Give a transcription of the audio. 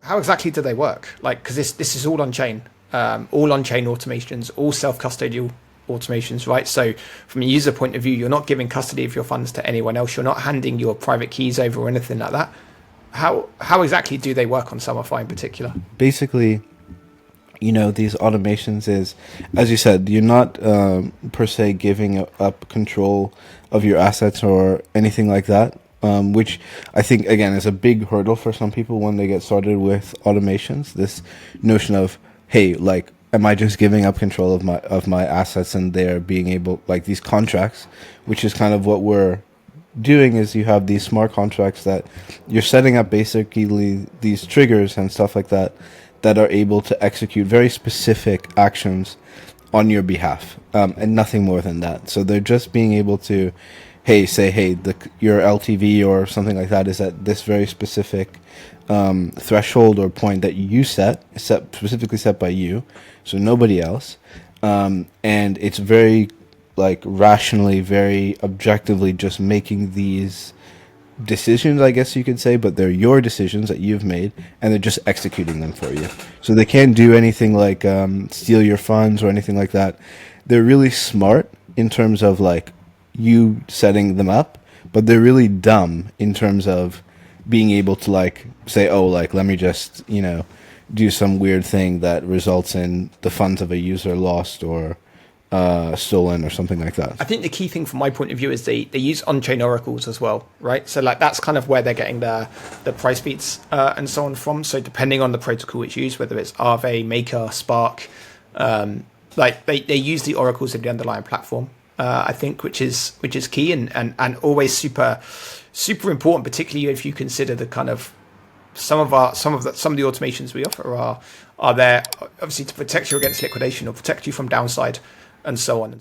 how exactly do they work? Like, because this is all on chain, all on chain automations, all self custodial automations, right? So from a user point of view, you're not giving custody of your funds to anyone else. You're not handing your private keys over or anything like that. How exactly do they work on Summer.fi in particular? Basically, these automations is, as you said, you're not per se giving up control of your assets or anything like that, which I think, again, is a big hurdle for some people when they get started with automations. This notion of, hey, like, am I just giving up control of my assets, and they're being able, like, these contracts, which is kind of what we're doing, is you have these smart contracts that you're setting up, basically these triggers and stuff like that, that are able to execute very specific actions on your behalf, and nothing more than that. So they're just being able to, say, your LTV or something like that is at this very specific threshold or point that you specifically set by you, so nobody else, and it's very, like, rationally, very objectively just making these decisions, I guess you could say, but they're your decisions that you've made, and they're just executing them for you. So they can't do anything like steal your funds or anything like that. They're really smart in terms of, like, you setting them up, but they're really dumb in terms of being able to, like, say, oh, like, let me just, do some weird thing that results in the funds of a user lost or stolen or something like that. I think the key thing from my point of view is they use on-chain oracles as well, right? So, like, that's kind of where they're getting the price beats and so on from. So depending on the protocol it's used, whether it's Aave, Maker, Spark, like they use the oracles of the underlying platform, I think, which is key and always super important, particularly if you consider the kind of some of the automations we offer are there obviously to protect you against liquidation or protect you from downside and so on.